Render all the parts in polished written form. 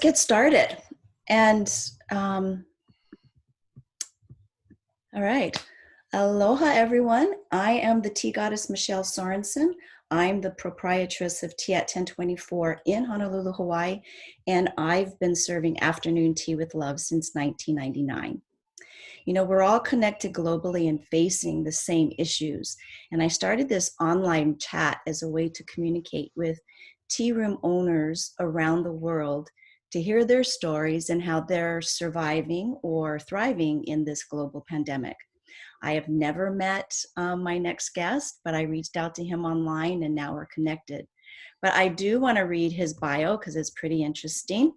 get started. And all right. Aloha, everyone. I am the tea goddess Michelle Sorensen. I'm the proprietress of Tea at 1024 in Honolulu, Hawaii, and I've been serving afternoon tea with love since 1999. You know, we're all connected globally and facing the same issues. And I started this online chat as a way to communicate with tea room owners around the world to hear their stories and how they're surviving or thriving in this global pandemic. I have never met my next guest, but I reached out to him online and now we're connected. But I do want to read his bio because it's pretty interesting.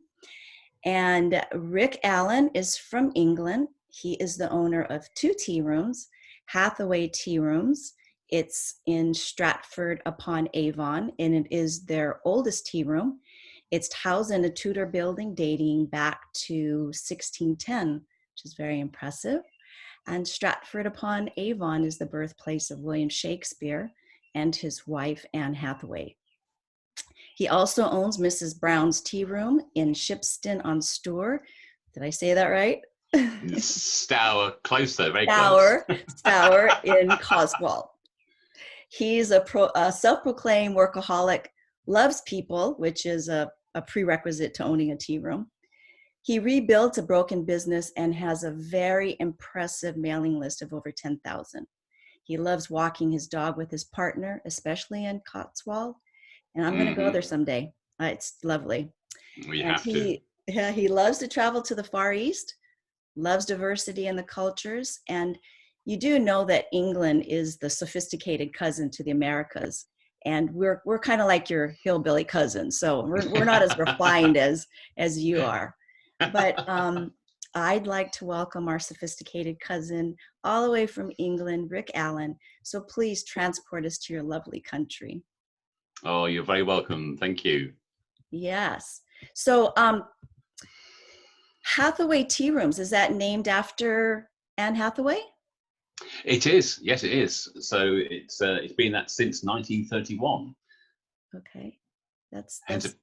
And Rick Allen is from England. He is the owner of 2 tea rooms, Hathaway TeaRooms. It's in Stratford upon Avon, and it is their oldest tea room. It's housed in a Tudor building dating back to 1610, which is very impressive. And Stratford upon Avon is the birthplace of William Shakespeare and his wife, Anne Hathaway. He also owns Mrs. Brown's Tea Room in Shipston on Stour. Did I say that right? Stour, close though, very Stour, close. Stour in Cotswold. He's a self-proclaimed workaholic, loves people, which is a prerequisite to owning a tea room. He rebuilt a broken business and has a very impressive mailing list of over 10,000. He loves walking his dog with his partner, especially in Cotswold. And I'm going to go there someday. It's lovely. We have to. Yeah, he loves to travel to the Far East, loves diversity in the cultures. And you do know that England is the sophisticated cousin to the Americas. And we're kind of like your hillbilly cousins. So we're not as refined as you are. But I'd like to welcome our sophisticated cousin all the way from England, Rick Allen. So please transport us to your lovely country. Oh, you're very welcome. Thank you. Yes. So Hathaway TeaRooms, is that named after Anne Hathaway? It is. Yes, it is. So it's been that since 1931. Okay. That's hence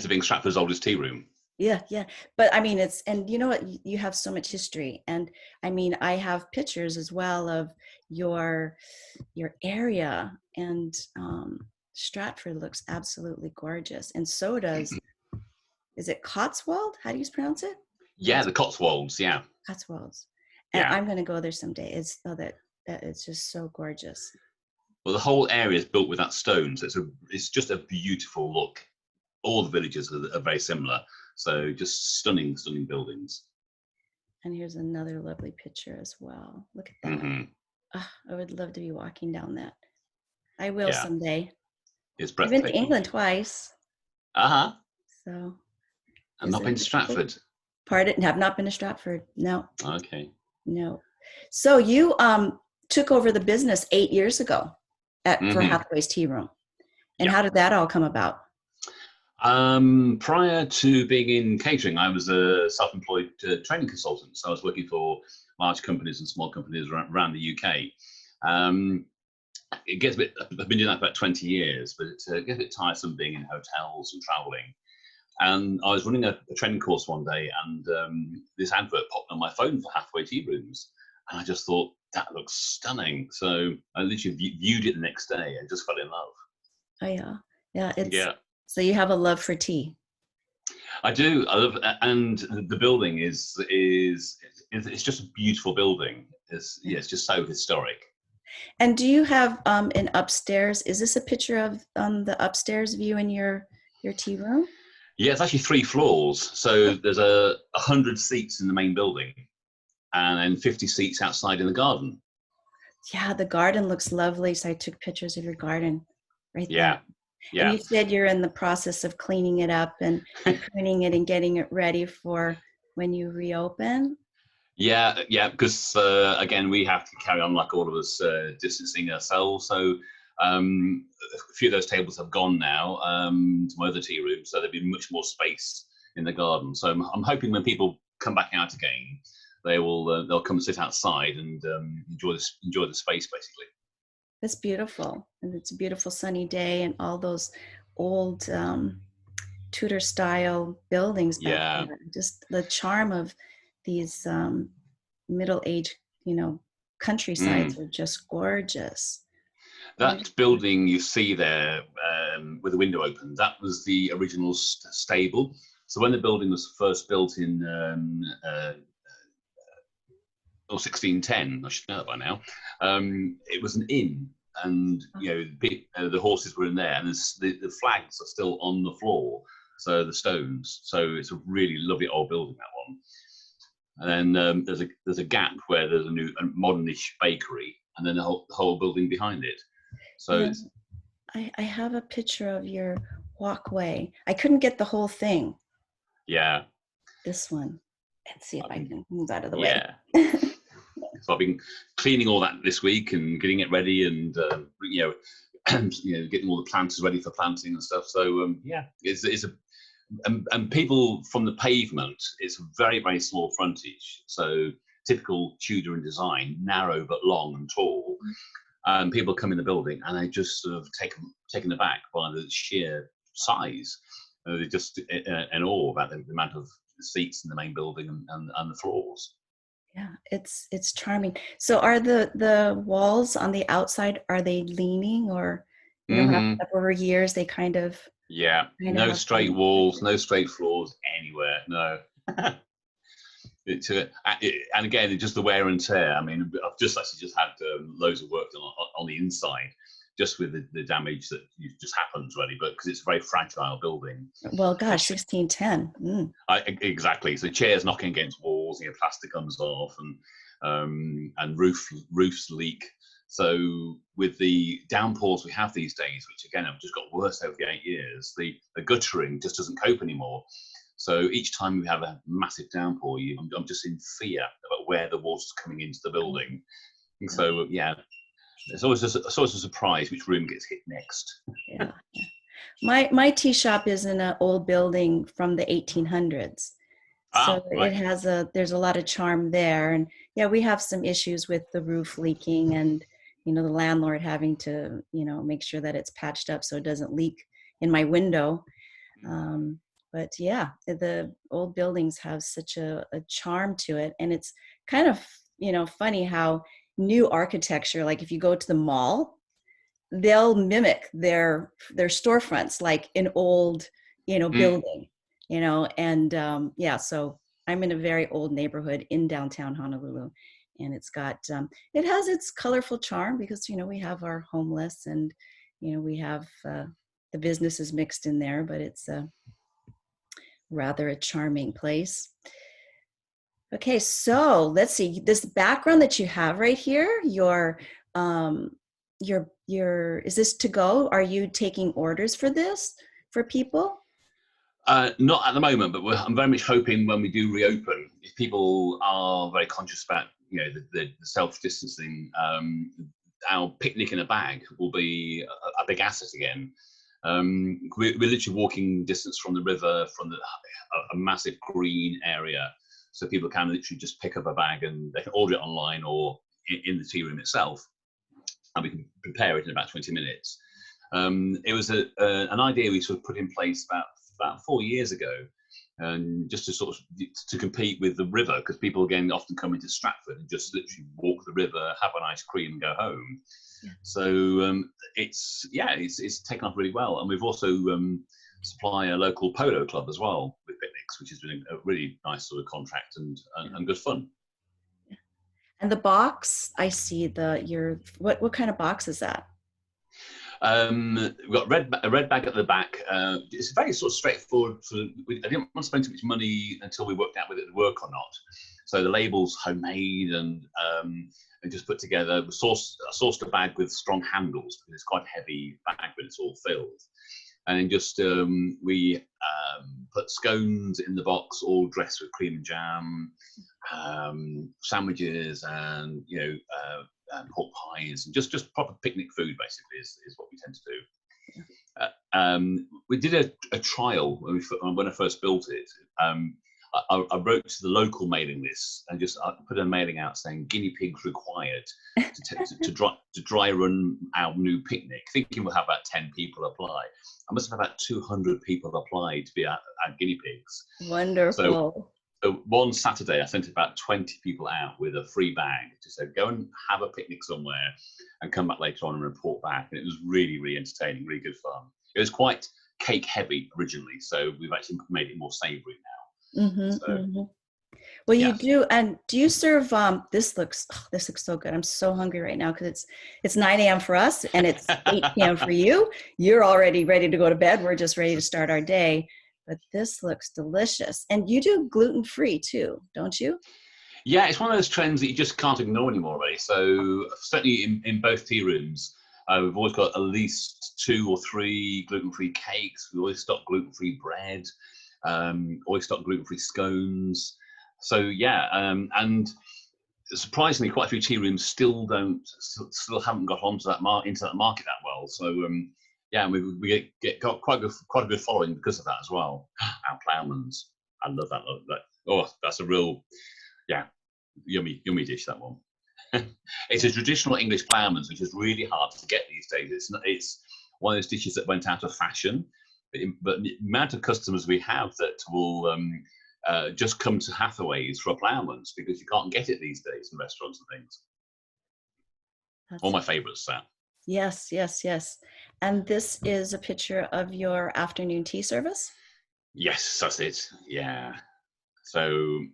it being Stratford's oldest tea room. Yeah. But I mean, and you know what, you have so much history. And I mean, I have pictures as well of your area, and Stratford looks absolutely gorgeous. And so does, is it Cotswold? How do you pronounce it? Yeah, the Cotswolds, yeah. Cotswolds. And yeah. I'm going to go there someday. It's just so gorgeous. Well, the whole area is built with that stone. So it's just a beautiful look. All the villages are very similar. So just stunning buildings. And here's another lovely picture as well. Look at that. Oh, I would love to be walking down that. I will someday. It's breathtaking. I've been to England twice. So. I've not been to Stratford. Pardon? Have not been to Stratford. No. Okay. No. So you took over the business 8 years ago for Hathaway's Tea Room. And how did that all come about? Prior to being in catering, I was a self-employed training consultant. So I was working for large companies and small companies around the UK. It gets a bit, I've been doing that for about 20 years, but it gets a bit tiresome being in hotels and traveling. And I was running a training course one day, and this advert popped on my phone for Hathaway TeaRooms. And I just thought, that looks stunning. So I literally viewed it the next day and just fell in love. Oh, yeah. Yeah. So you have a love for tea. I do. I love, and the building is it's just a beautiful building. It's just so historic. And do you have an upstairs? Is this a picture of the upstairs view in your tea room? Yeah, it's actually 3 floors. So there's 100 seats in the main building, and then 50 seats outside in the garden. Yeah, the garden looks lovely. So I took pictures of your garden right there. Yeah. And you said you're in the process of cleaning it up and pruning it and getting it ready for when you reopen. Yeah, because again, we have to carry on, like all of us, distancing ourselves. So a few of those tables have gone now to my other tea room, so there'll be much more space in the garden. So I'm hoping when people come back out again, they'll come and sit outside and enjoy the space, basically. That's beautiful, and it's a beautiful sunny day, and all those old Tudor style buildings back Yeah. there. Just the charm of these middle-aged, countrysides Mm. are just gorgeous. They're That building you see there with the window open, that was the original stable. So when the building was first built in 1610, I should know that by now, it was an inn. And the horses were in there, and the flags are still on the floor, so the stones. So it's a really lovely old building, that one. And then there's a gap where there's a modernish bakery, and then the whole building behind it. So yeah, it's, I have a picture of your walkway. I couldn't get the whole thing. yeah, This one. Let's see if I've I been, can move out of the way. yeah. So I've been cleaning all that this week and getting it ready, and getting all the planters ready for planting and stuff. So it's a and people from the pavement, it's a very, very small frontage. So typical Tudor in design, narrow but long and tall. And people come in the building and they just sort of taken aback by the sheer size. They're just in awe about the amount of seats in the main building and the floors. Yeah, it's charming. So are the walls on the outside, are they leaning, or Mm-hmm. over years they kind of Yeah, no have straight been. walls, no straight floors anywhere. No. And again, just the wear and tear. I mean, I've just actually just had loads of work done on the inside, just with the damage that just happens really, but because it's a very fragile building. Well, gosh, 1610. Exactly. So chairs knocking against walls, plastic comes off, and roofs leak. So with the downpours we have these days, which again have just got worse over the 8 years, the guttering just doesn't cope anymore. So each time we have a massive downpour, I'm just in fear about where the water's coming into the building. And so it's always a surprise which room gets hit next. Yeah. My tea shop is in an old building from the 1800s. So Right. there's a lot of charm there. And yeah, we have some issues with the roof leaking, and, the landlord having to, make sure that it's patched up so it doesn't leak in my window. But yeah, the old buildings have such a charm to it. And it's kind of, funny how new architecture, like if you go to the mall, they'll mimic their storefronts like an old building, and so I'm in a very old neighborhood in downtown Honolulu, and it's got it has its colorful charm because we have our homeless, and we have the businesses mixed in there, but it's rather a charming place. Okay, so let's see, this background that you have right here, your is this to go? Are you taking orders for this for people? Not at the moment, but I'm very much hoping when we do reopen, if people are very conscious about the self-distancing, our picnic in a bag will be a big asset again. We're literally walking distance from the river, from a massive green area, so people can literally just pick up a bag and they can order it online or in the tea room itself, and we can prepare it in about 20 minutes. It was an idea we sort of put in place about 4 years ago, and just to sort of to compete with the river, because people again often come into Stratford and just literally walk the river, have an ice cream, and go home. Yeah. So it's taken off really well, and we've also supply a local polo club as well with picnics, which has been a really nice sort of contract and good fun. Yeah. And the box, I see what kind of box is that? We've got a red bag at the back. It's very sort of straightforward. I didn't want to spend too much money until we worked out whether it would work or not. So the label's homemade and just put together. We sourced a bag with strong handles because it's quite a heavy bag when it's all filled. And then just we put scones in the box, all dressed with cream and jam, sandwiches, and pork pies, and just proper picnic food basically is what we tend to do. We did a trial when I first built it. I wrote to the local mailing list and just I put a mailing out saying guinea pigs required to dry run our new picnic, thinking we'll have about 10 people apply. I must have about 200 people apply to be our guinea pigs. Wonderful. So one Saturday, I sent about 20 people out with a free bag to say, go and have a picnic somewhere and come back later on and report back. And it was really, really entertaining, really good fun. It was quite cake heavy originally, so we've actually made it more savory now. Well, you Yeah. do, and do you serve? This looks so good. I'm so hungry right now because it's 9 a.m. for us and it's 8 p.m. for you. You're already ready to go to bed. We're just ready to start our day. But this looks delicious. And you do gluten-free too, don't you? Yeah, it's one of those trends that you just can't ignore anymore, really. So certainly in both tea rooms, we've always got at least 2 or 3 gluten-free cakes. We always stock gluten-free bread. Always stock gluten-free scones. So yeah, and surprisingly, quite a few tea rooms still haven't got onto that into that market that well. So yeah, we got quite a good following because of that as well. Our ploughmans, I love that. Oh, that's a real yummy dish, that one. It's a traditional English ploughmans, which is really hard to get these days. It's one of those dishes that went out of fashion, but the amount of customers we have that will just come to Hathaway's for a ploughmans because you can't get it these days in restaurants and things. All my favourites, Sam. Yes. And this is a picture of your afternoon tea service? Yes, that's it. Yeah. So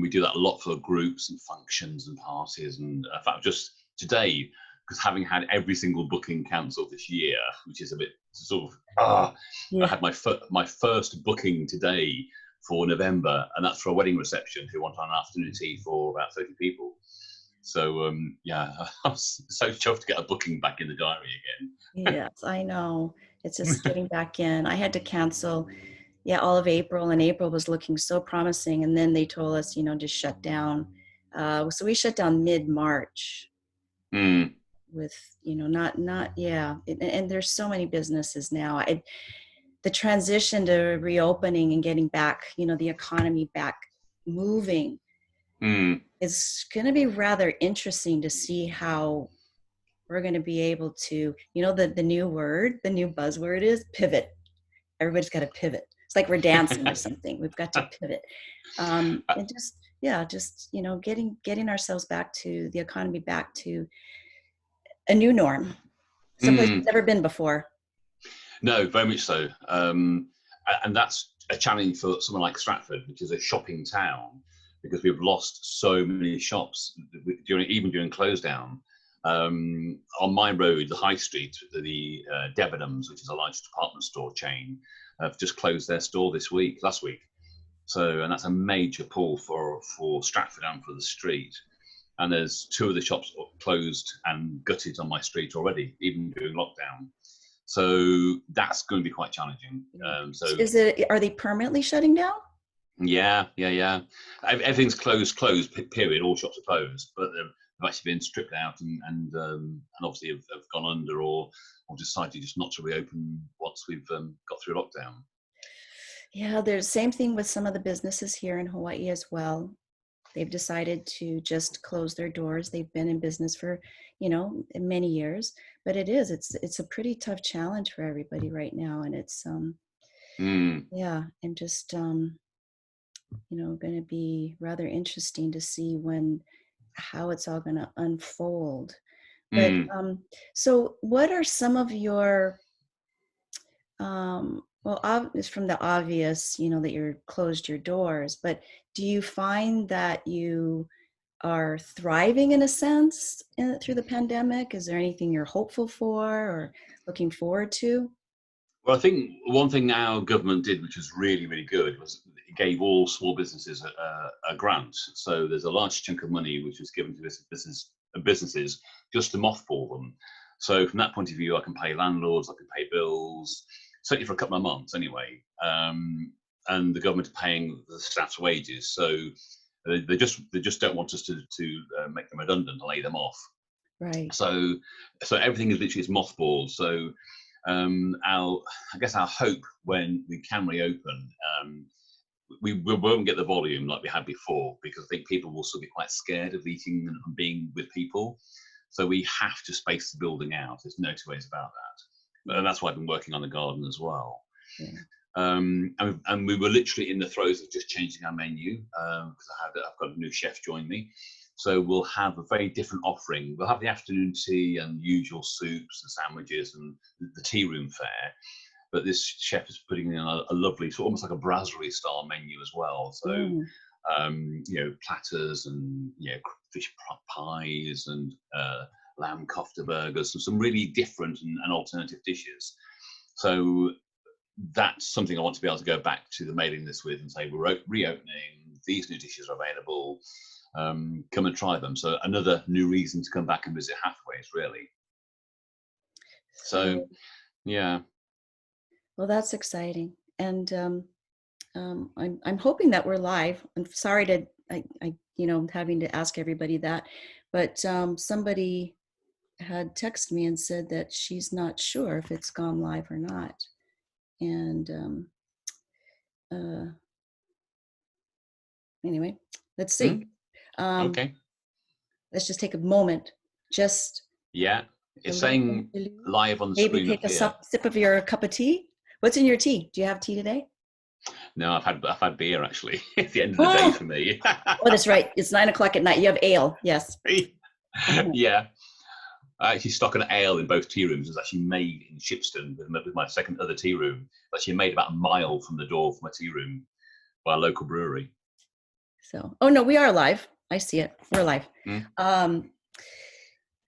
we do that a lot for groups and functions and parties. And in fact, just today, because having had every single booking cancelled this year, which is a bit sort of, I had my first booking today for November, and that's for a wedding reception who want an afternoon tea for about 30 people. So yeah, I was so chuffed to get a booking back in the diary again. Yes, I know. It's just getting back in. I had to cancel, all of April, and April was looking so promising. And then they told us, just shut down. So we shut down mid-March with, and there's so many businesses now. The transition to reopening and getting back, the economy back moving is going to be rather interesting to see how we're going to be able to, the new buzzword is pivot. Everybody's got to pivot. It's like we're dancing or something. We've got to pivot. And just getting ourselves back to the economy, back to a new norm, someplace it's never been before. No, very much so. And that's a challenge for someone like Stratford, which is a shopping town, because we've lost so many shops even during close down. On my road, the High Street, the Debenhams, which is a large department store chain, have just closed their store last week. So, and that's a major pull for Stratford and for the street. And there's 2 of the shops closed and gutted on my street already, even during lockdown. So that's going to be quite challenging. Are they permanently shutting down? Yeah. Everything's closed, period. All shops are closed, but they've actually been stripped out and obviously have gone under or decided just not to reopen once we've got through lockdown. Yeah, there's the same thing with some of the businesses here in Hawaii as well. They've decided to just close their doors. They've been in business for, many years, but it's a pretty tough challenge for everybody right now. And it's, and just, going to be rather interesting to see how it's all going to unfold. But, so what are some of your, it's from the obvious, that you're closed your doors, but do you find that you are thriving in a sense through the pandemic? Is there anything you're hopeful for or looking forward to? Well, I think one thing our government did, which was really, really good, was it gave all small businesses a grant. So there's a large chunk of money which was given to businesses just to mothball them. So from that point of view, I can pay landlords, I can pay bills, certainly for a couple of months anyway. And the government are paying the staff's wages. So they just don't want us to make them redundant and lay them off. Right. So everything is literally mothballed. So I guess our hope when we can reopen we won't get the volume like we had before, because I think people will still be quite scared of eating and being with people. So we have to space the building out. There's no two ways about that. And that's why I've been working on the garden as well. Yeah. And we were literally in the throes of just changing our menu, because I've got a new chef join me. So we'll have a very different offering. We'll have the afternoon tea and usual soups and sandwiches and the tea room fare. But this chef is putting in a lovely, so almost like a brasserie style menu as well. So, platters and, fish pies and lamb kofta burgers, and some really different and alternative dishes. So that's something I want to be able to go back to the mailing list with and say, we're reopening, these new dishes are available, come and try them. So another new reason to come back and visit Hathaway's, really. So, yeah. Well, that's exciting. And I'm hoping that we're live. I'm sorry to, having to ask everybody that, but somebody had texted me and said that she's not sure if it's gone live or not. And anyway, let's see. Okay. Let's just take a moment. Yeah, it's saying live on the maybe screen. Maybe take a sip of your cup of tea. What's in your tea? Do you have tea today? No, I've had beer actually. It's the end of the day for me. Oh, that's right. It's 9:00 at night. You have ale. Yes. Yeah. I actually stock an ale in both tea rooms. It's actually made in Shipston with my second other tea room. It's actually made about a mile from the door of my tea room by a local brewery. So, oh no, we are live. I see it. We're live.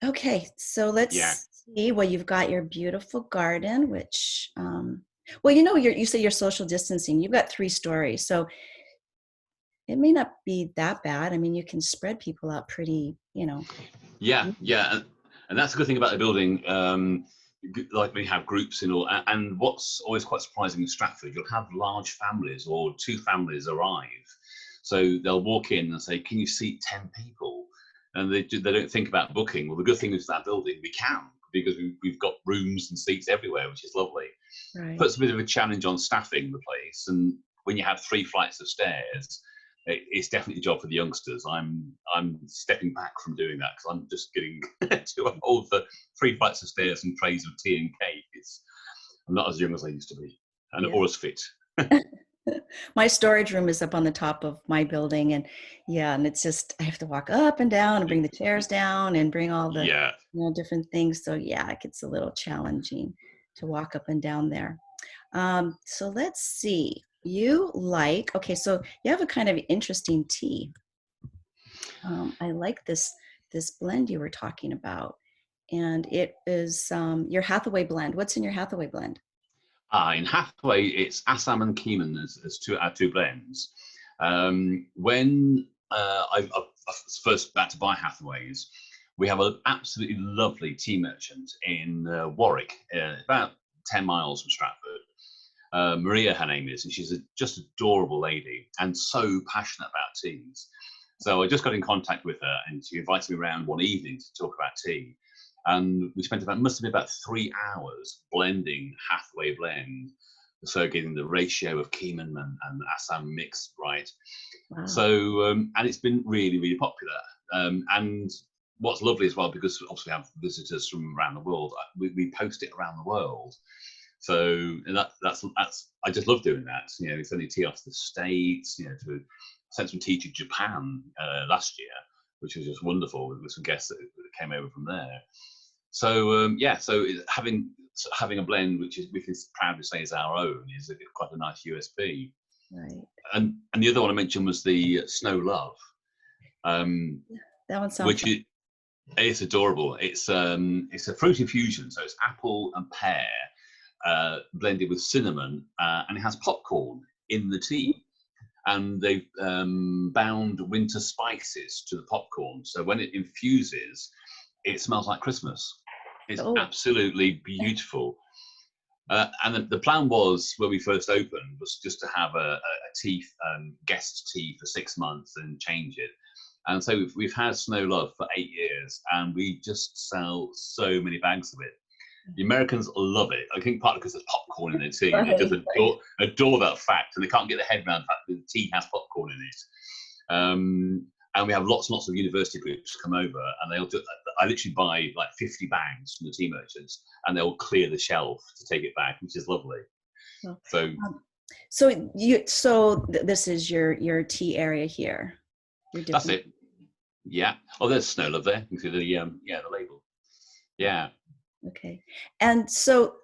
Okay, so let's see. Well, you've got your beautiful garden, which, you say you're social distancing. You've got 3 stories, so it may not be that bad. I mean, you can spread people out pretty, Yeah. And that's the good thing about the building. Like we have groups in all, and what's always quite surprising in Stratford, you'll have large families or 2 families arrive. So they'll walk in and say, "Can you seat 10 people?" And they don't think about booking. Well, the good thing is that building, we can, because we've got rooms and seats everywhere, which is lovely. Right. Puts a bit of a challenge on staffing the place. And when you have 3 flights of stairs, it's definitely a job for the youngsters. I'm stepping back from doing that because I'm just getting too old for 3 flights of stairs and trays of tea and cake. I'm not as young as I used to be, or as fit. My storage room is up on the top of my building, and it's just I have to walk up and down and bring the chairs down and bring all the different things. So it gets a little challenging to walk up and down there. So let's see. So you have a kind of interesting tea. I like this blend you were talking about, and it is your Hathaway blend. What's in your Hathaway blend? In Hathaway, it's Assam and Keeman as our 2 blends. When I was first about to buy Hathaway's, we have an absolutely lovely tea merchant in Warwick, about 10 miles from Stratford. Maria, her name is, and she's just adorable lady and so passionate about teas. So I just got in contact with her, and she invited me around one evening to talk about tea. And we spent must have been about 3 hours blending Hathaway blend. So getting the ratio of Keeman and Assam mix right. Wow. So, and it's been really, really popular. And what's lovely as well, because obviously we have visitors from around the world, we post it around the world. So, and that's I just love doing that. Sending tea off to the States, sent some tea to Japan last year, which was just wonderful with some guests that came over from there. So so having a blend which we can proudly say is our own is quite a nice USP. Right. And the other one I mentioned was the Snow Love. That one sounds. It's adorable. It's a fruit infusion, so it's apple and pear blended with cinnamon, and it has popcorn in the tea. And they've bound winter spices to the popcorn, so when it infuses, it smells like Christmas. It's absolutely beautiful. And the plan was, when we first opened, was just to have a tea, guest tea for 6 months and change it. And so we've had Snow Love for 8 years, and we just sell so many bags of it. The Americans love it. I think partly because there's popcorn in their tea. They just Right, right. adore that fact, and they can't get their head around the fact that the tea has popcorn in it. And we have lots and lots of university groups come over, and they'll do. I literally buy like 50 bags from the tea merchants, and they'll clear the shelf to take it back, which is lovely. Well, So this is your tea area here. You're that's doing. it. Yeah. Oh, there's Snow Love there. You can see the the label. Yeah. Okay. And so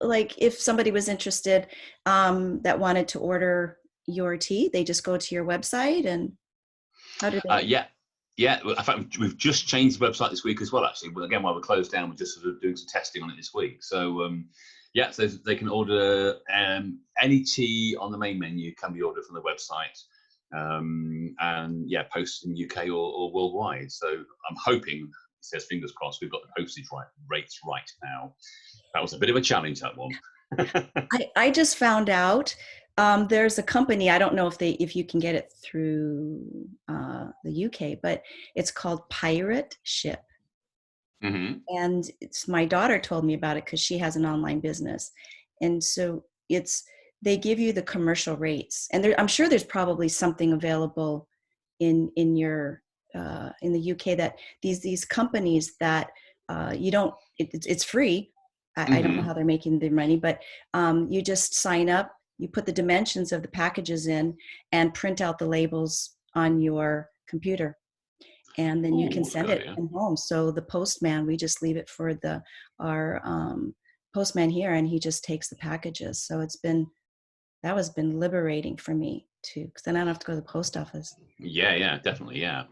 like if somebody was interested that wanted to order your tea, they just go to your website, and how do they? Yeah. Yeah, well, in fact, we've just changed the website this week as well. Actually, well, again, while we're closed down, we're just sort of doing some testing on it this week. So, yeah, so they can order any tea on the main menu can be ordered from the website, and yeah, posted in UK or worldwide. So I'm hoping, it says fingers crossed, we've got the postage rates right now. That was a bit of a challenge, that one. I just found out there's a company. I don't know if you can get it through the UK, but it's called Pirate Ship. Mm-hmm. And it's my daughter told me about it because she has an online business, and so they give you the commercial rates, and I'm sure there's probably something available in your in the UK that these companies that you don't it's free. I don't know Mm-hmm. how they're making their money, but you just sign up, you put the dimensions of the packages in, and print out the labels on your computer, and then you can Oh, that's a send good it idea. from home. So the postman, we just leave it for our postman here, and he just takes the packages. So that has been liberating for me too, because then I don't have to go to the post office. Yeah, definitely, yeah.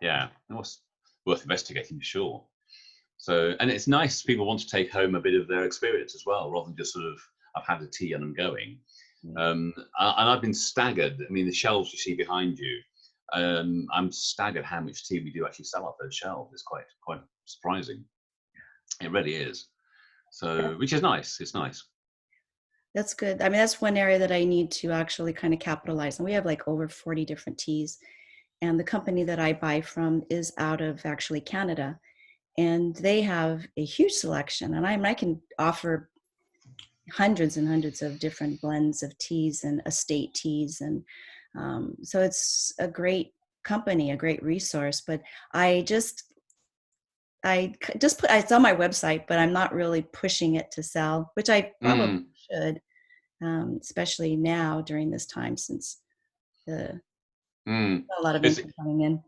It was worth investigating for sure. So, and it's nice people want to take home a bit of their experience as well, rather than just sort of, I've had a tea and I'm going. Yeah. And I've been staggered. I mean, the shelves you see behind you, I'm staggered how much tea we do actually sell off those shelves. It's quite surprising. It really is. So, which is nice. It's nice. That's good. I mean, that's one area that I need to actually kind of capitalize on. We have like over 40 different teas, and the company that I buy from is out of actually Canada, and they have a huge selection. And I can offer hundreds and hundreds of different blends of teas and estate teas, and so it's a great company, a great resource. But I just put it's on my website, but I'm not really pushing it to sell, which I probably Mm, should, especially now during this time, since mm. a lot of It's income coming in.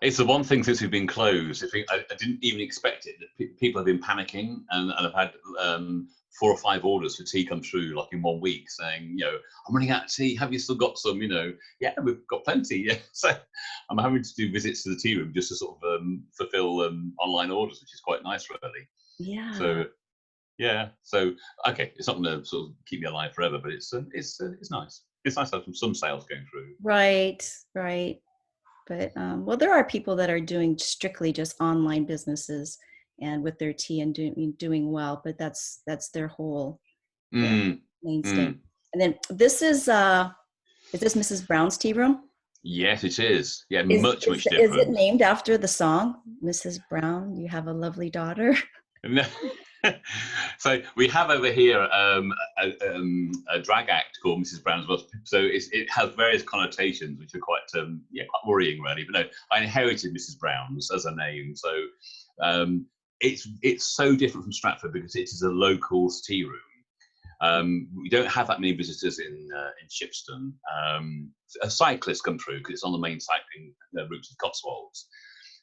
It's the one thing since we've been closed. I didn't even expect it. That people have been panicking, and I've had 4 or 5 orders for tea come through like in 1 week, saying, I'm running out of tea. Have you still got some? Yeah, we've got plenty. Yeah, so I'm having to do visits to the tea room just to sort of fulfill online orders, which is quite nice, really. Yeah, So yeah, so okay, it's not going to sort of keep me alive forever, but it's nice. It's nice to have some sales going through. right, right. But well, there are people that are doing strictly just online businesses and with their tea and doing well, but that's their whole yeah Mm, mainstay. mm. And then is this Mrs. Brown's tea room? Yes, it is. Yeah, Is much is it different. named after the song Mrs. Brown? You have a lovely daughter. No. So we have over here a drag act called Mrs. Brown's Well. So it has various connotations, which are quite worrying, really. But no, I inherited Mrs. Brown's as a name, so it's so different from Stratford because it is a locals tea room. We don't have that many visitors in Shipston. Cyclists come through because it's on the main cycling routes of the Cotswolds,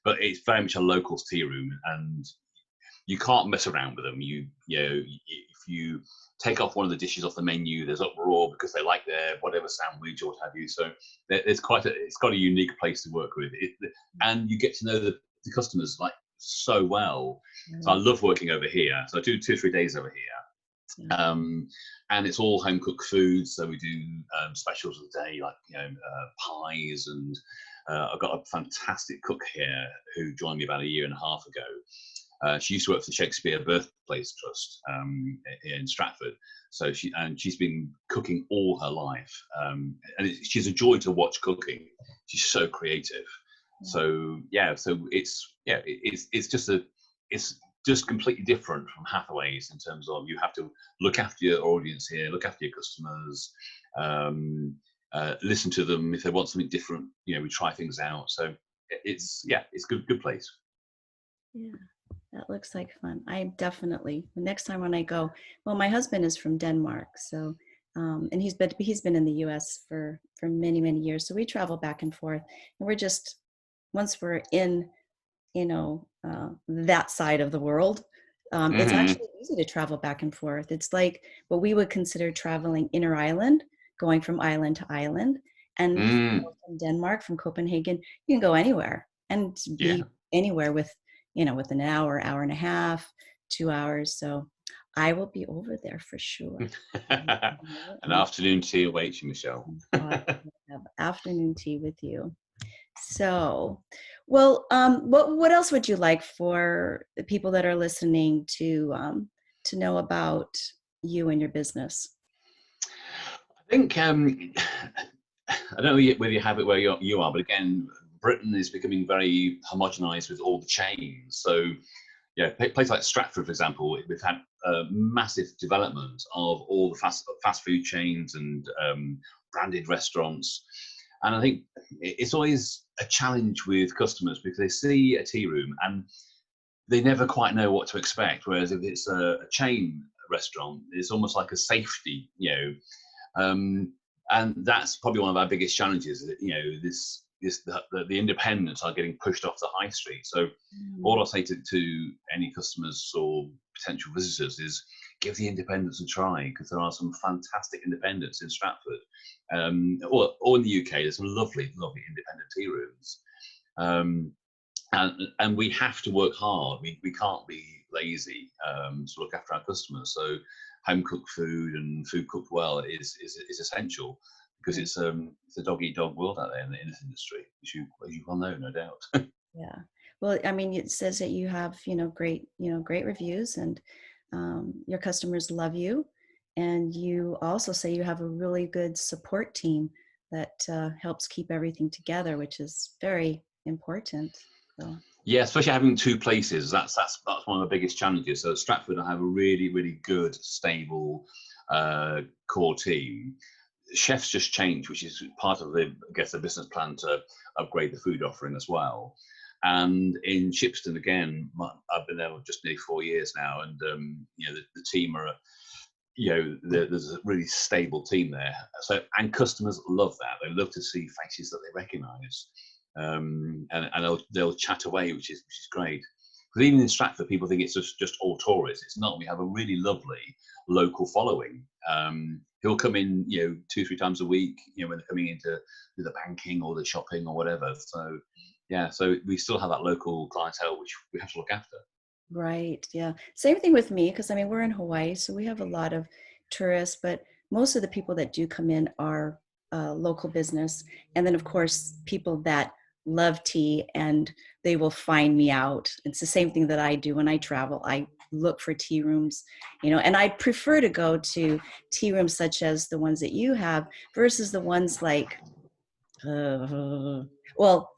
but it's very much a locals tea room, and you can't mess around with them. If you take off one of the dishes off the menu, there's uproar because they like their whatever sandwich or what have you. So it's got a unique place to work with, and you get to know the customers like so well. So I love working over here. So I do 2 or 3 days over here. And it's all home cooked food. So we do specials of the day, like pies, and I've got a fantastic cook here who joined me about a year and a half ago. She used to work for the Shakespeare Birthplace Trust in Stratford, so she's been cooking all her life, and she's a joy to watch cooking. She's so creative. So yeah, so it's just it's just completely different from Hathaway's in terms of you have to look after your audience here, look after your customers, listen to them if they want something different. We try things out. So it's good place. Yeah, that looks like fun. I definitely, the next time when I go, well, my husband is from Denmark, so and he's been in the U.S. for many, many years, so we travel back and forth, and we're just, once we're in, that side of the world, it's Mm-hmm. actually easy to travel back and forth. It's like what we would consider traveling inner island, going from island to island. And Mm. from Denmark, from Copenhagen, you can go anywhere and Yeah. be anywhere with an hour, hour and a half, 2 hours. So I will be over there for sure. An afternoon tea awaits you, Michelle. I will have afternoon tea with you. So, well, what else would you like for the people that are listening to know about you and your business? I think I don't know whether you have it where you are, but again, Britain is becoming very homogenized with all the chains. So, yeah, places like Stratford, for example, we've had massive development of all the fast food chains and branded restaurants. And I think it's always a challenge with customers because they see a tea room and they never quite know what to expect. Whereas if it's a chain restaurant, it's almost like a safety. Um, and that's probably one of our biggest challenges. The independents are getting pushed off the high street. So all I'll say to any customers or potential visitors is give the independents a try, because there are some fantastic independents in Stratford, or in the UK. There's some lovely, lovely independent tea rooms. And we have to work hard. We can't be lazy to look after our customers. So home cooked food and food cooked well is essential, because it's a dog eat dog world out there in this industry, as you well know, no doubt. Yeah. Well, I mean, it says that you have, great reviews, and your customers love you. And you also say you have a really good support team that helps keep everything together, which is very important. So, Yeah, especially having two places. That's one of the biggest challenges. So at Stratford, I have a really, really good, stable core team. Chefs just changed, which is part of the business plan to upgrade the food offering as well. And in Shipston, again, I've been there just nearly 4 years now, and the team are, there's a really stable team there. So, and customers love that. They love to see faces that they recognise, and they'll chat away, which is great. Because even in Stratford, people think it's just all tourists. It's not. We have a really lovely local following. Who'll come in, 2-3 times a week, when they're coming into do the banking or the shopping or whatever. So, yeah, so we still have that local clientele, which we have to look after. right. Yeah. Same thing with me, because I mean, we're in Hawaii, so we have a lot of tourists, but most of the people that do come in are local business. And then, of course, people that love tea, and they will find me out. It's the same thing that I do when I travel. I look for tea rooms, and I prefer to go to tea rooms such as the ones that you have versus the ones like, Fortnum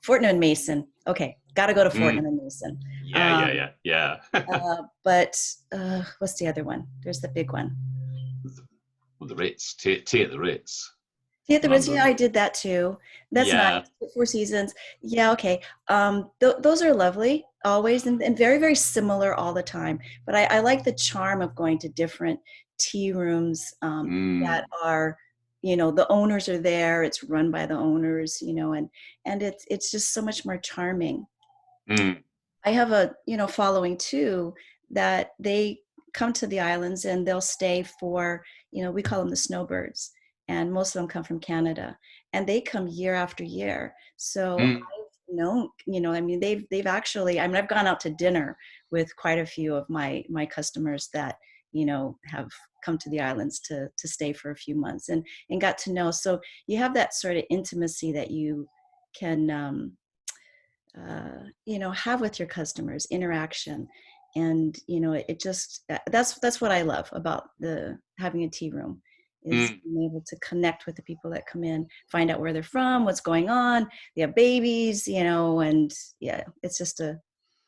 and Mason. Okay, got to go to Fortnum Mm. and Mason. Um, Yeah. but what's the other one? There's the big one. Well, the Ritz, tea at the Ritz, Tea at the Ritz. Yeah, London. I did that too. That's nice. Yeah. Four Seasons. Yeah, okay. Those are lovely always, and very, very similar all the time. But I like the charm of going to different tea rooms that Mm. are, the owners are there. It's run by the owners, and it's just so much more charming. Mm. I have a following too, that they come to the islands and they'll stay for, we call them the snowbirds, and most of them come from Canada, and they come year after year. So Mm. I've known, I mean, they've actually, I mean, I've gone out to dinner with quite a few of my customers that have come to the islands to stay for a few months, and got to know. So you have that sort of intimacy that you can have with your customers, interaction. And it just, that's what I love about the having a tea room, is Mm. being able to connect with the people that come in, find out where they're from, what's going on. They have babies, and yeah, it's just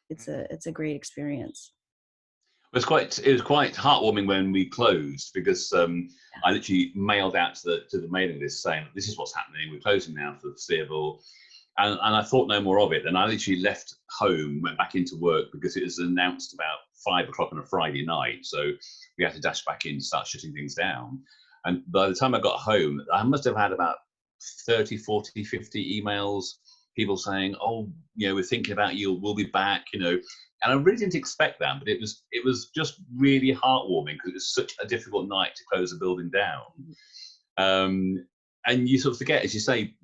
it's a great experience. It was quite heartwarming when we closed because I literally mailed out to the mailing list saying this is what's happening. We're closing now for the foreseeable, and I thought no more of it. Then I literally left home, went back into work because it was announced about 5 o'clock on a Friday night, so we had to dash back in and start shutting things down. And by the time I got home, I must have had about 30, 40, 50 emails, people saying, "Oh, we're thinking about you. We'll be back." And I really didn't expect that, but it was just really heartwarming because it was such a difficult night to close the building down. And you sort of forget, as you say,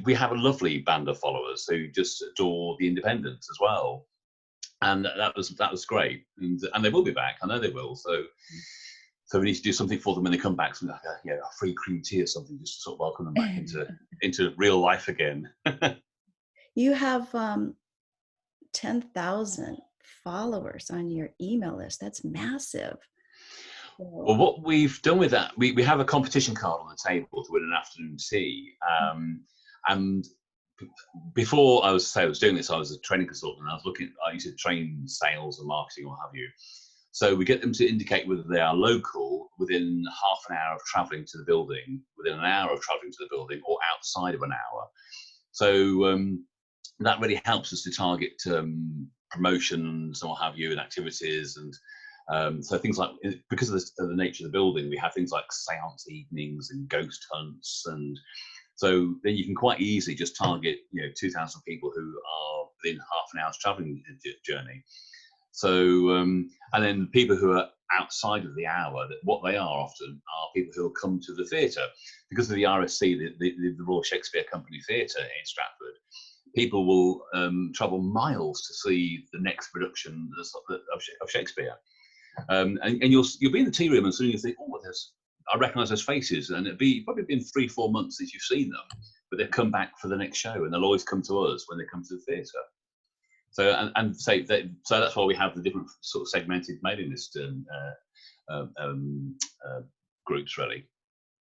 we have a lovely band of followers who just adore the independents as well, and that was great. And they will be back. I know they will. So we need to do something for them when they come back, something like a free cream tea or something, just to sort of welcome them back into real life again. You have 10,000 followers on your email list. That's massive. Well, what we've done with that, we have a competition card on the table to win an afternoon tea. And before I was doing this, I was a training consultant. And I used to train sales and marketing, or have you. So we get them to indicate whether they are local within half an hour of traveling to the building, within an hour of traveling to the building, or outside of an hour. So that really helps us to target promotions and what have you, and activities. And so things like, because of the nature of the building, we have things like seance evenings and ghost hunts. And so then you can quite easily just target 2,000 people who are within half an hour's traveling journey. So, and then people who are outside of the hour, what they are often are people who will come to the theatre. Because of the RSC, the Royal Shakespeare Company Theatre in Stratford, people will travel miles to see the next production of Shakespeare. And you'll be in the tea room and suddenly you think, oh, I recognise those faces, and probably been 3-4 months since you've seen them, but they've come back for the next show, and they'll always come to us when they come to the theatre. So so that's why we have the different sort of segmented mailing list groups, really.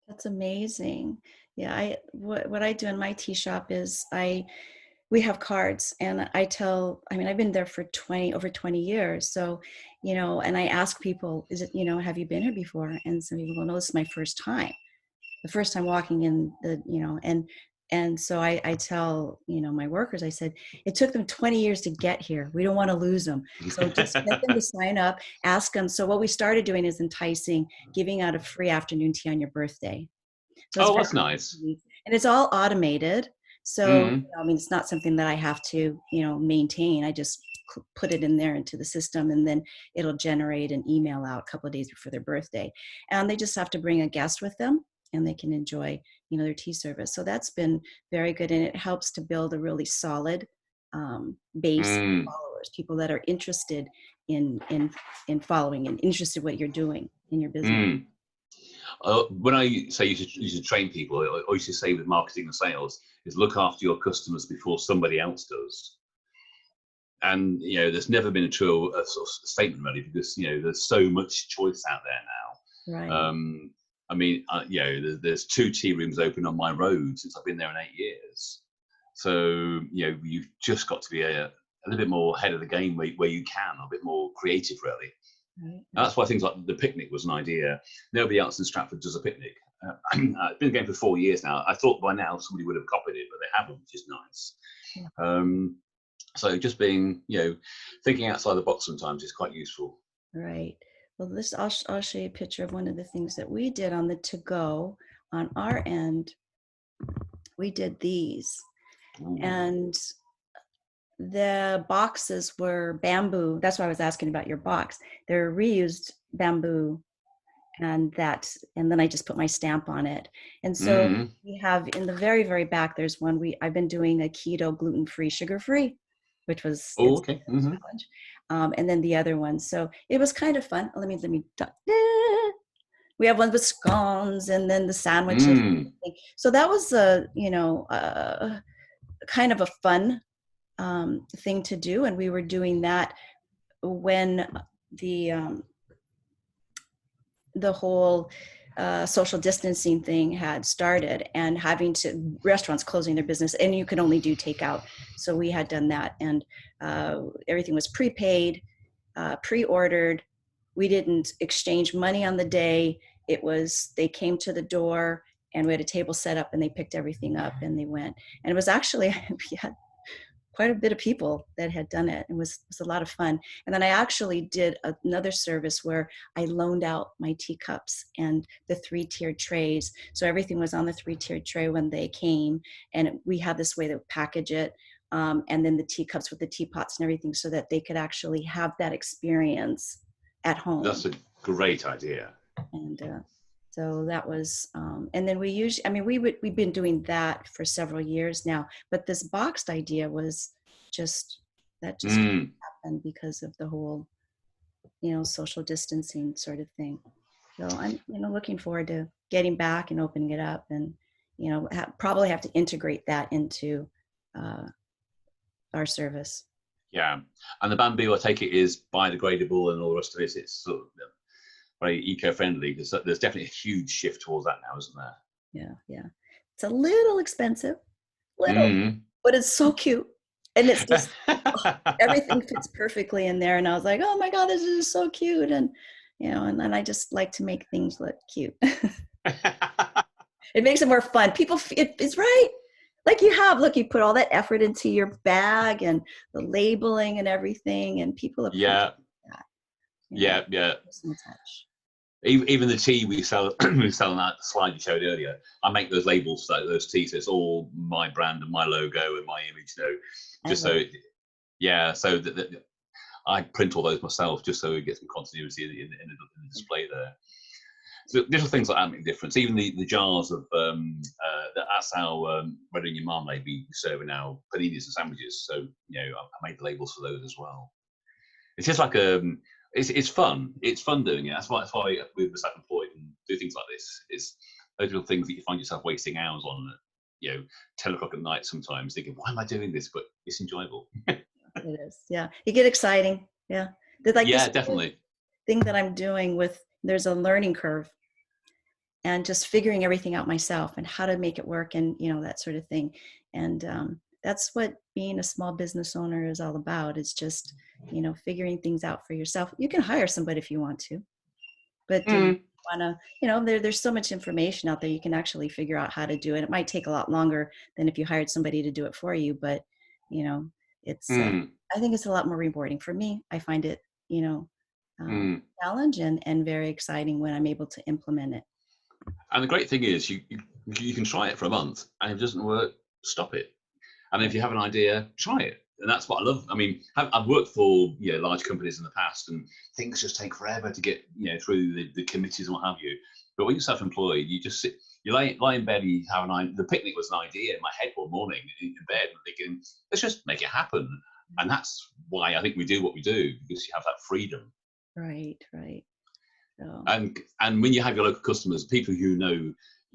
That's amazing. Yeah, what I do in my tea shop is we have cards, and I've been there for over 20 years. So, and I ask people, is it, have you been here before? And some people go, no, this is my first time. The first time walking in and so I tell, my workers, I said, it took them 20 years to get here. We don't want to lose them. So just get them to sign up, ask them. So what we started doing is giving out a free afternoon tea on your birthday. So that's nice. And it's all automated. So, it's not something that I have to, maintain. I just put it in there into the system, and then it'll generate an email out a couple of days before their birthday. And they just have to bring a guest with them, and they can enjoy, their tea service. So that's been very good. And it helps to build a really solid base of followers, people that are interested in following and interested in what you're doing in your business. When I say you should train people, I used to say with marketing and sales is look after your customers before somebody else does. And there's never been a true sort of statement really, because there's so much choice out there now. Right. There's 2 tea rooms open on my road since I've been there in 8 years. So you've just got to be a little bit more ahead of the game where you can, a bit more creative really. Right. That's why things like the picnic was an idea. Nobody else in Stratford does a picnic. It's been going for 4 years now. I thought by now somebody would have copied it, but they haven't, which is nice. Yeah. So just being, thinking outside the box sometimes is quite useful. Right. Well, I'll show you a picture of one of the things that we did on the to-go on our end. We did these. And the boxes were bamboo. That's why I was asking about your box. They're reused bamboo, and then I just put my stamp on it. And so we have in the very, very back, there's one I've been doing a keto, gluten-free, sugar-free, which was okay. A challenge. And then the other one. So it was kind of fun. Let me. We have one with scones, and then the sandwiches. So that was kind of a fun thing to do, and we were doing that when the whole social distancing thing had started, and restaurants closing their business, and you could only do takeout. So we had done that, and everything was prepaid. pre-ordered. We didn't exchange money on the day. It was, they came to the door and we had a table set up and they picked everything up and they went. And it was actually, we had quite a bit of people that had done it. It was a lot of fun. And then I actually did another service where I loaned out my teacups and the 3-tiered trays. So everything was on the 3-tiered tray when they came, and we had this way to package it. And then the teacups with the teapots and everything, so that they could actually have that experience at home. That's a great idea. And so that was, and then we usually, I mean, we've been doing that for several years now, but this boxed idea was just happened because of the whole, social distancing sort of thing. So I'm, looking forward to getting back and opening it up, and, probably have to integrate that into our service. Yeah. And the bamboo, I take it, is biodegradable and all the rest of it. It's sort of very eco-friendly, because there's definitely a huge shift towards that now, isn't there? Yeah. It's a little expensive, but it's so cute. And it's just, everything fits perfectly in there. And I was like, oh my God, this is so cute. And, and then I just like to make things look cute. It makes it more fun. People, it's right. Like you put all that effort into your bag and the labeling and everything, and people appreciate that. Yeah. Touch. Even the tea we sell on that slide you showed earlier, I make those labels, those teas. So it's all my brand and my logo and my image, just so that I print all those myself, just so it gets some continuity in the display there. So little things like that make a difference. Even the jars of that's our red onion marmalade we serve in our paninis and sandwiches. So I made the labels for those as well. It's just like it's fun. It's fun doing it. That's why we're self-employed and do things like this. It's those little things that you find yourself wasting hours on, 10 o'clock at night sometimes, thinking, why am I doing this? But it's enjoyable. It is. Yeah. You get exciting. Yeah. This definitely. Thing that I'm doing there's a learning curve, and just figuring everything out myself and how to make it work, and, that sort of thing. And that's what being a small business owner is all about. It's just, figuring things out for yourself. You can hire somebody if you want to, but do you want to, there's so much information out there. You can actually figure out how to do it. It might take a lot longer than if you hired somebody to do it for you, but, it's, I think it's a lot more rewarding for me. I find it, challenge and very exciting when I'm able to implement it. And the great thing is you can try it for a month, and if it doesn't work, stop it. And if you have an idea, try it. And that's what I love. I mean, I've worked for large companies in the past, and things just take forever to get through the committees and what have you. But when you're self-employed, you just sit, you lie in bed, and you have the picnic was an idea in my head one morning in bed, and thinking, let's just make it happen. And that's why I think we do what we do, because you have that freedom. Right. So. And when you have your local customers, people you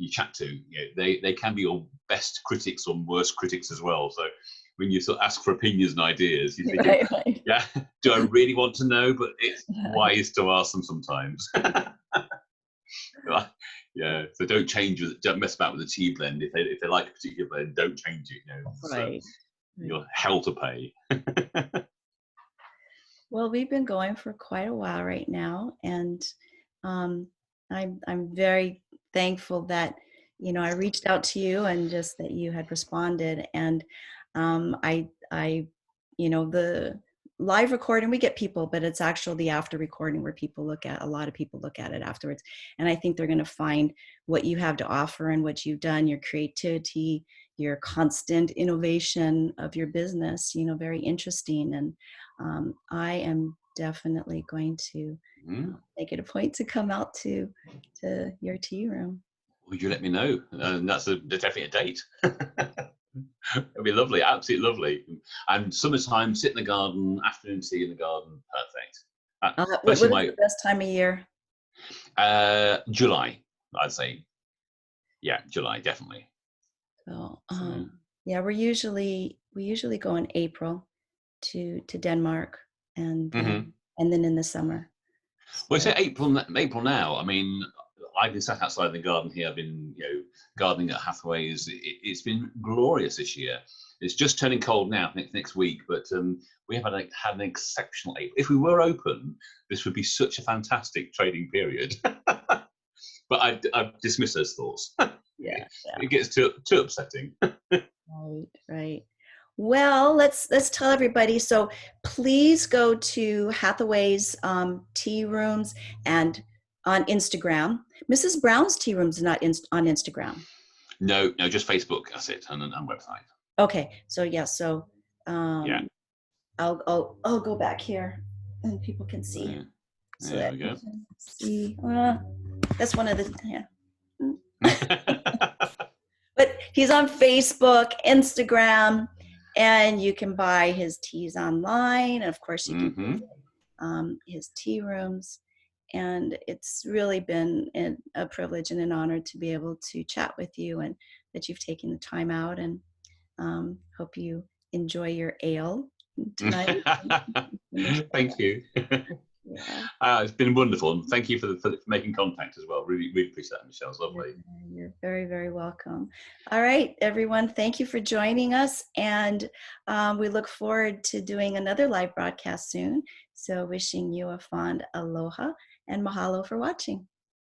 chat to, they can be your best critics or worst critics as well. So when you sort of ask for opinions and ideas, you think, right. Yeah, do I really want to know? But it's wise to ask them sometimes. Yeah, so don't mess about with the tea blend. If they like a particular blend, don't change it. Right. So you're hell to pay. Well, we've been going for quite a while right now, and I'm very thankful that I reached out to you, and just that you had responded. And the live recording, we get people, but it's actually the after recording where a lot of people look at it afterwards, and I think they're going to find what you have to offer and what you've done, your creativity, your constant innovation of your business, very interesting. And I am definitely going to make it a point to come out to your tea room. Will you let me know? And that's definitely a date. It'll be lovely, absolutely lovely. And summertime, sit in the garden, afternoon tea in the garden, perfect. What is the best time of year? July, I'd say. Yeah, July, definitely. So, yeah, we usually go in April to Denmark, and then in the summer. Well, I say April now. I mean, I've been sat outside in the garden here. I've been, gardening at Hathaway's. It's been glorious this year. It's just turning cold now, next week, but we have had an exceptional April. If we were open, this would be such a fantastic trading period. But I dismiss those thoughts. Yeah. It gets too upsetting. Right. Well, let's tell everybody. So please go to Hathaway's Tea Rooms and on Instagram. Mrs. Brown's Tea Rooms is not on Instagram. No, just Facebook. That's it, and website. Okay, so yeah, Yeah. I'll go back here and people can see. Yeah. So There that we go. you can see. That's one of the But he's on Facebook, Instagram, and you can buy his teas online. And of course, you can visit his tea rooms. And it's really been a privilege and an honor to be able to chat with you, and that you've taken the time out, and hope you enjoy your ale tonight. Thank you. Yeah. It's been wonderful, and thank you for making contact as well. Really appreciate that, Michelle. It's lovely. You're very, very welcome. All right, everyone, thank you for joining us, and we look forward to doing another live broadcast soon. So wishing you a fond aloha, and mahalo for watching.